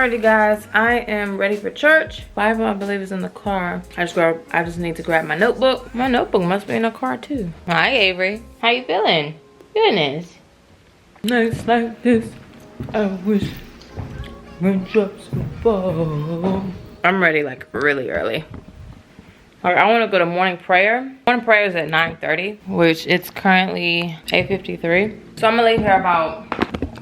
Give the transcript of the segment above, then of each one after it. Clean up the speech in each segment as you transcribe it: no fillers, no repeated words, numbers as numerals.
Alrighty guys, I am ready for church. Bible I believe is in the car. I just need to grab my notebook. My notebook must be in the car too. Hi Avery, how you feeling? Goodness. Nights like this, I wish raindrops would fall. I'm ready like really early. Alright, I want to go to morning prayer. Morning prayer is at 9:30, which it's currently 8:53. So I'm gonna leave here about,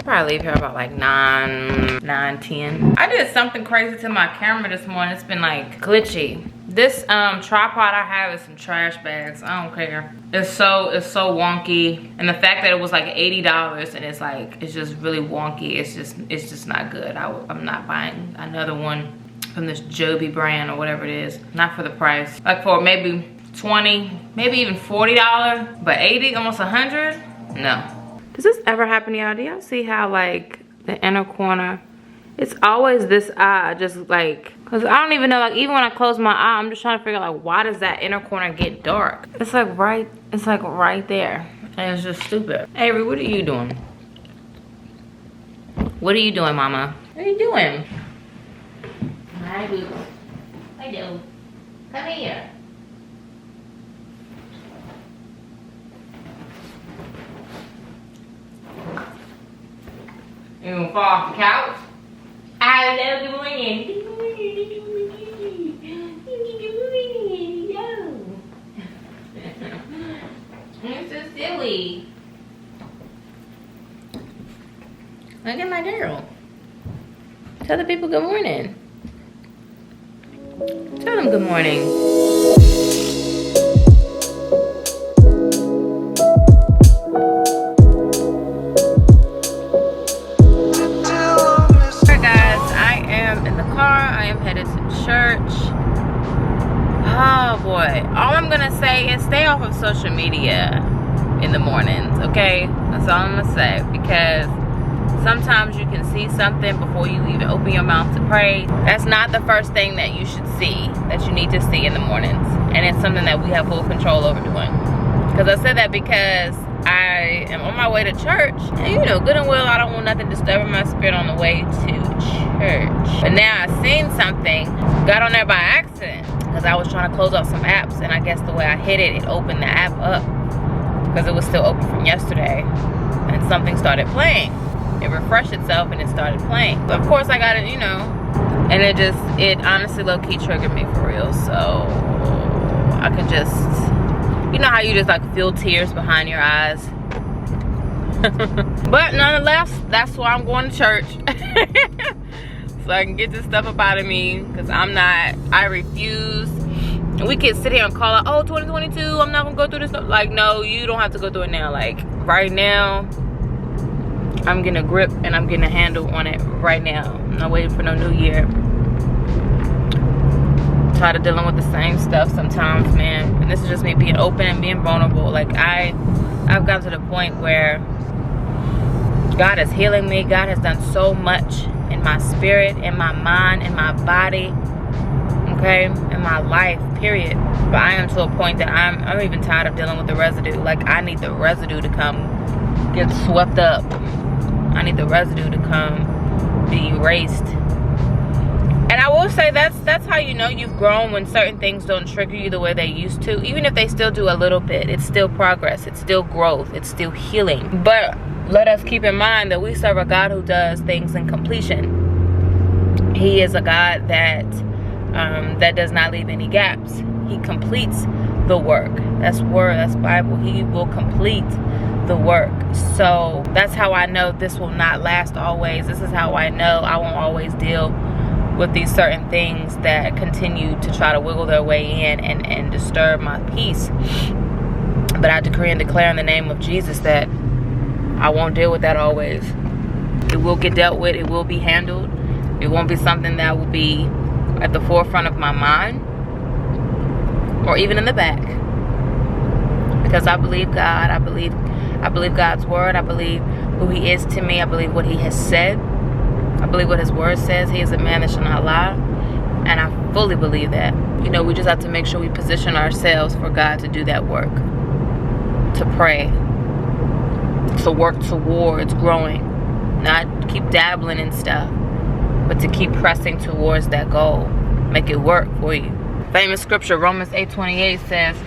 probably leave here about like 9:10. I did something crazy to my camera this morning. It's been like glitchy. This tripod I have is some trash bags. I don't care. It's so wonky, and the fact that it was like $80 and it's just really wonky. It's just not good. I'm not buying another one from this Joby brand or whatever it is. Not for the price. Like for maybe $20, maybe even $40, but 80, almost 100. No. Does this ever happen to y'all? Do y'all see how like the inner corner, it's always this eye, just like, cause I don't even know, like even when I close my eye, I'm just trying to figure out like, why does that inner corner get dark? It's like right there. And it's just stupid. Avery, what are you doing? What are you doing, mama? What are you doing? Hi, boo. Hello. Come here. You gonna fall off the couch? Hello, good morning. Good morning. You're so silly. Look at my girl. Tell the people good morning. Tell them good morning. I am headed to church. Oh boy, all I'm gonna say is stay off of social media in the mornings, okay? That's all I'm gonna say, because sometimes you can see something before you even open your mouth to pray. That's not the first thing that you should see, that you need to see in the mornings, and it's something that we have full control over doing. Because I said that because I am on my way to church, and you know good and well I don't want nothing disturbing my spirit on the way to church. But now I seen something, got on there by accident, because I was trying to close out some apps, and I guess the way I hit it, it opened the app up, because it was still open from yesterday, and something started playing. It refreshed itself and it started playing. But of course I got it, you know, and it honestly low-key triggered me for real. So I could just, you know how you just like feel tears behind your eyes. But nonetheless, that's why I'm going to church. So I can get this stuff up out of me, because I refuse. And we can sit here and call out, oh, 2022, I'm not gonna go through this stuff. Like, no, you don't have to go through it now. Like, right now, I'm getting a grip and I'm getting a handle on it right now. I'm not waiting for no new year. I'm tired of dealing with the same stuff sometimes, man. And this is just me being open and being vulnerable. Like, I've gotten to the point where God is healing me. God has done so much in my spirit, in my mind, in my body, okay, in my life, period. But I am to a point that I'm even tired of dealing with the residue. Like, I need the residue to come get swept up. I need the residue to come be erased. And I will say that's how you know you've grown, when certain things don't trigger you the way they used to. Even if they still do a little bit, it's still progress, it's still growth, it's still healing. But let us keep in mind that we serve a God who does things in completion. He is a God that does not leave any gaps. He completes the work. That's word, that's Bible. He will complete the work. So that's how I know this will not last always. This is how I know I won't always deal with these certain things that continue to try to wiggle their way in and disturb my peace. But I decree and declare in the name of Jesus that I won't deal with that always. It will get dealt with. It will be handled. It won't be something that will be at the forefront of my mind or even in the back. Because I believe God. I believe God's word. I believe who he is to me. I believe what he has said. I believe what his word says. He is a man that shall not lie. And I fully believe that. You know, we just have to make sure we position ourselves for God to do that work. To pray. To work towards growing. Not keep dabbling in stuff. but to keep pressing towards that goal. Make it work for you. Famous scripture, Romans 8:28 says,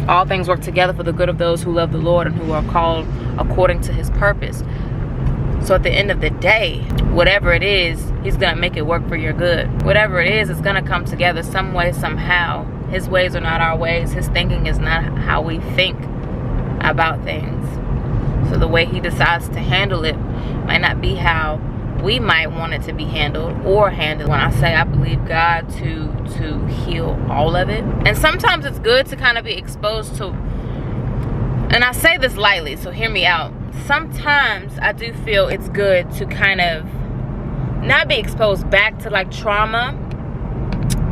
all things work together for the good of those who love the Lord and who are called according to his purpose. So at the end of the day, whatever it is, he's gonna make it work for your good. Whatever it is, it's gonna come together some way, somehow. His ways are not our ways. His thinking is not how we think about things. So the way he decides to handle it might not be how we might want it to be handled or handled. When I say I believe God to heal all of it. And sometimes it's good to kind of be exposed to, and I say this lightly, so hear me out. Sometimes I do feel it's good to kind of not be exposed back to like trauma.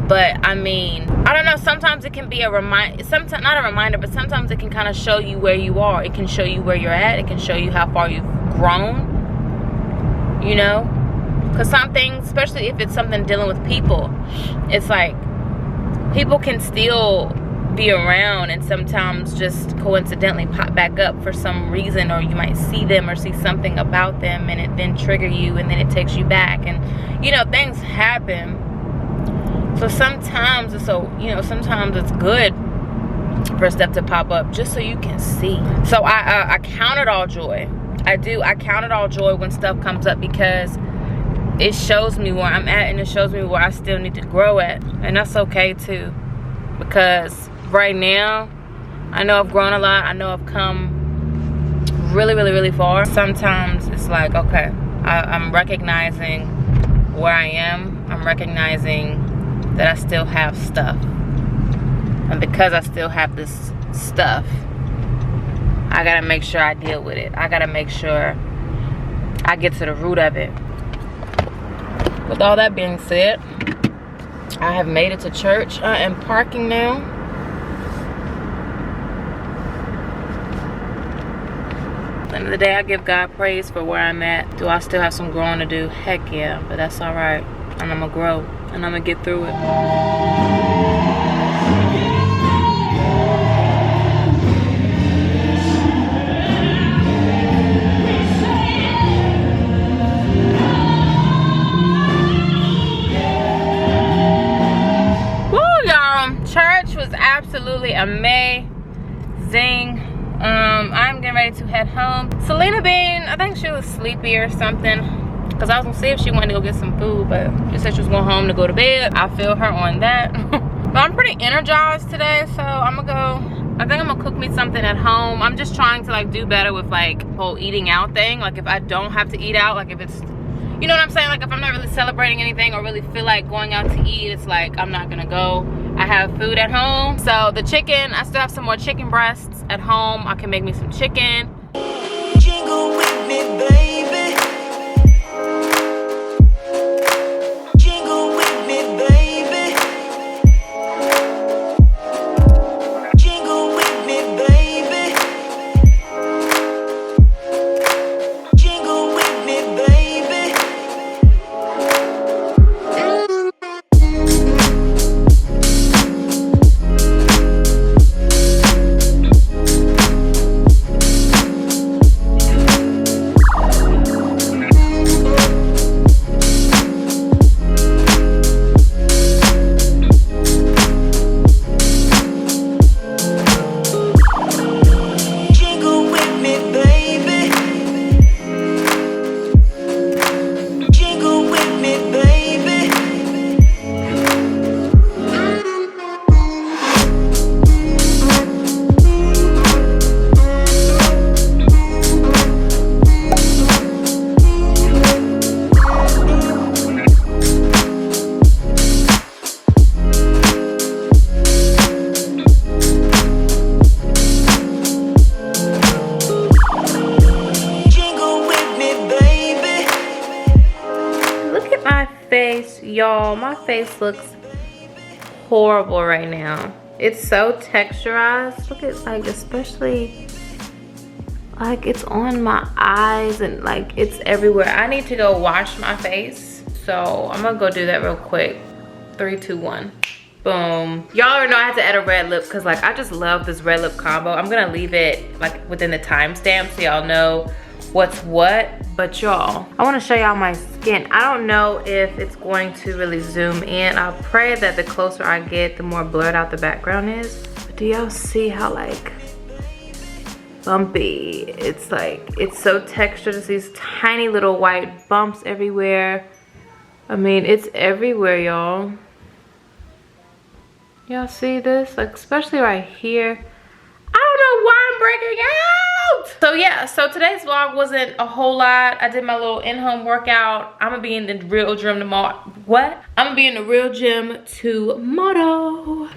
But I mean, I don't know, sometimes it can be a reminder, sometimes not a reminder, but sometimes it can kind of show you where you are. It can show you where you're at. It can show you how far you've grown, you know? Because some things, especially if it's something dealing with people, it's like people can still be around and sometimes just coincidentally pop back up for some reason, or you might see them or see something about them and it then trigger you and then it takes you back, and you know, things happen. So sometimes it's sometimes it's good for stuff to pop up just so you can see. So I count it all joy. I count it all joy when stuff comes up, because it shows me where I'm at and it shows me where I still need to grow at. And that's okay too, because right now I know I've grown a lot. I know I've come really, really, really far. Sometimes it's like, okay, I'm recognizing where I am. I'm recognizing that I still have stuff, and because I still have this stuff, I gotta make sure I deal with it. I gotta make sure I get to the root of it. With all that being said, I have made it to church. I am parking now. At the end of the day, I give God praise for where I'm at. Do I still have some growing to do? Heck yeah, but that's all right. And I'm gonna grow, and I'm gonna get through it. Woo, y'all. Church was absolutely amazing. I'm getting ready to head home. Selena Bean, I think she was sleepy or something, because I was gonna see if she wanted to go get some food, but she said she was going home to go to bed. I feel her on that. But I'm pretty energized today, so I think I'm gonna cook me something at home. I'm just trying to like do better with like whole eating out thing. Like if I don't have to eat out, like if it's, you know what I'm saying? Like if I'm not really celebrating anything or really feel like going out to eat, it's like I'm not gonna go. I have food at home. So the chicken, I still have some more chicken breasts at home. I can make me some chicken. Jingle with me, baby. Jingle with me, baby. Jingle with me, baby. Jingle with me, baby. Face, y'all, my face looks horrible right now. It's so texturized. Look at, like, especially like it's on my eyes and like it's everywhere. I need to go wash my face, so I'm gonna go do that real quick. 3, 2, 1. Boom. Y'all already know I had to add a red lip because like I just love this red lip combo. I'm gonna leave it like within the timestamp so y'all know what's what, But y'all, I want to show y'all my skin. I don't know if it's going to really zoom in. I'll pray that the closer I get, the more blurred out the background is. But do y'all see how like bumpy? It's like, it's so textured. It's these tiny little white bumps everywhere. I mean, it's everywhere, y'all. Y'all see this? Like, especially right here. I don't know why I'm breaking out. So yeah, so today's vlog wasn't a whole lot. I did my little in-home workout. I'm gonna be in the real gym tomorrow. What? I'm gonna be in the real gym tomorrow.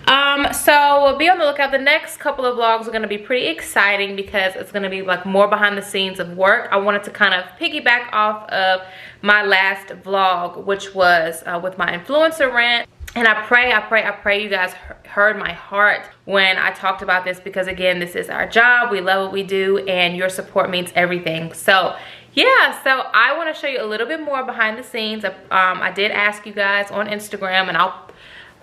So be on the lookout. The next couple of vlogs are gonna be pretty exciting because it's gonna be like more behind the scenes of work. I wanted to kind of piggyback off of my last vlog, which was with my influencer rant. And I pray you guys heard my heart when I talked about this, because again, this is our job. We love what we do and your support means everything. So yeah, so I want to show you a little bit more behind the scenes. I did ask you guys on Instagram, and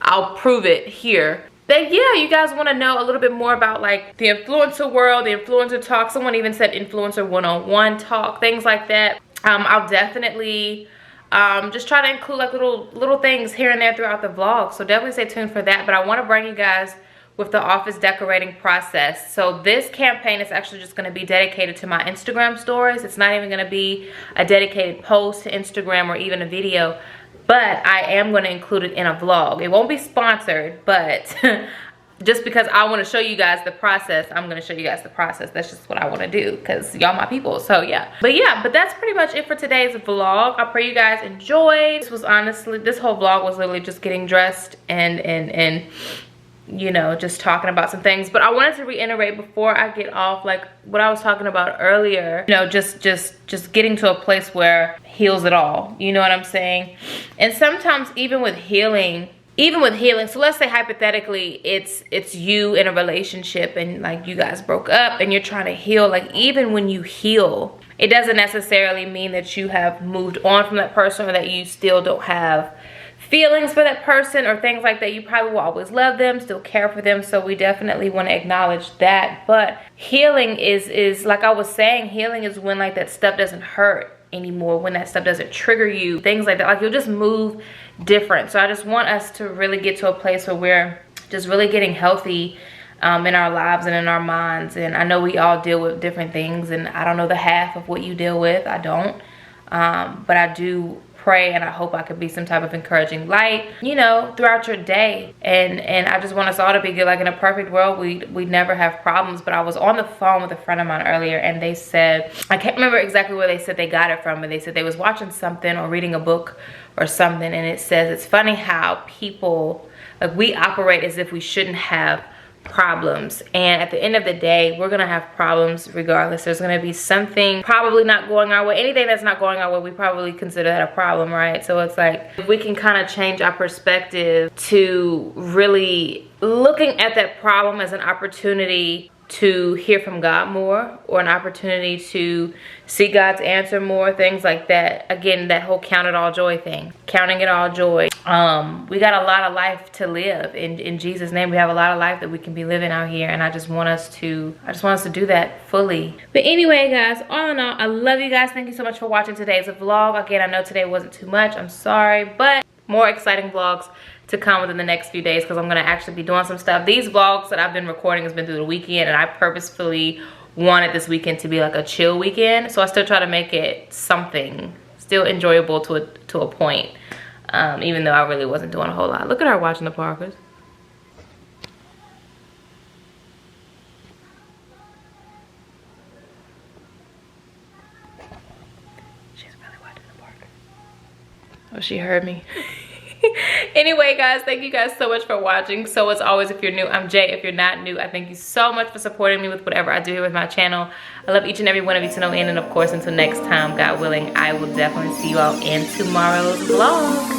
I'll prove it here. But yeah, you guys want to know a little bit more about like the influencer world, the influencer talk. Someone even said influencer one-on-one talk, things like that. I'll definitely just try to include like little things here and there throughout the vlog. So definitely stay tuned for that. But I want to bring you guys with the office decorating process. So this campaign is actually just going to be dedicated to my Instagram stories. It's not even going to be a dedicated post to Instagram or even a video, but I am going to include it in a vlog. It won't be sponsored, but just because I want to show you guys the process, I'm going to show you guys the process. That's just what I want to do because y'all my people. So yeah. But that's pretty much it for today's vlog. I pray you guys enjoyed. This was honestly, this whole vlog was literally just getting dressed and you know, just talking about some things. But I wanted to reiterate before I get off, like what I was talking about earlier, you know, just getting to a place where heals it all. You know what I'm saying? And sometimes even with healing, so let's say hypothetically it's you in a relationship and like you guys broke up and you're trying to heal. Like even when you heal, it doesn't necessarily mean that you have moved on from that person or that you still don't have feelings for that person or things like that. You probably will always love them, still care for them. So we definitely want to acknowledge that. But healing is like I was saying, healing is when like that stuff doesn't hurt anymore, when that stuff doesn't trigger you, things like that. Like you'll just move different. So I just want us to really get to a place where we're just really getting healthy in our lives and in our minds. And I know we all deal with different things, and I don't know the half of what you deal with. I don't, but I do pray, and I hope I could be some type of encouraging light, you know, throughout your day. And I just want us all to be good. Like in a perfect world, we'd never have problems. But I was on the phone with a friend of mine earlier, and they said, I can't remember exactly where they said they got it from, but they said they was watching something or reading a book or something, and it says it's funny how people, like we operate as if we shouldn't have problems, and at the end of the day we're gonna have problems regardless. There's gonna be something probably not going our way. Anything that's not going our way, we probably consider that a problem, right? So it's like if we can kind of change our perspective to really looking at that problem as an opportunity to hear from God more, or an opportunity to see God's answer more, things like that. Again, that whole count it all joy thing, counting it all joy. We got a lot of life to live in Jesus' name. We have a lot of life that we can be living out here, and I just want us to do that fully. But anyway, guys, all in all, I love you guys. Thank you so much for watching today's vlog. Again, I know today wasn't too much, I'm sorry, but more exciting vlogs to come within the next few days, because I'm gonna actually be doing some stuff. These vlogs that I've been recording has been through the weekend, and I purposefully wanted this weekend to be like a chill weekend, so I still try to make it something still enjoyable to a point, even though I really wasn't doing a whole lot. Look at her watching the Parkers. She's really watching the Parkers. Oh, she heard me. Anyway, guys, thank you guys so much for watching. So as always, if you're new, I'm Jay. If you're not new, I thank you so much for supporting me with whatever I do here with my channel. I love each and every one of you to no end. And of course, until next time, God willing, I will definitely see you all in tomorrow's vlog.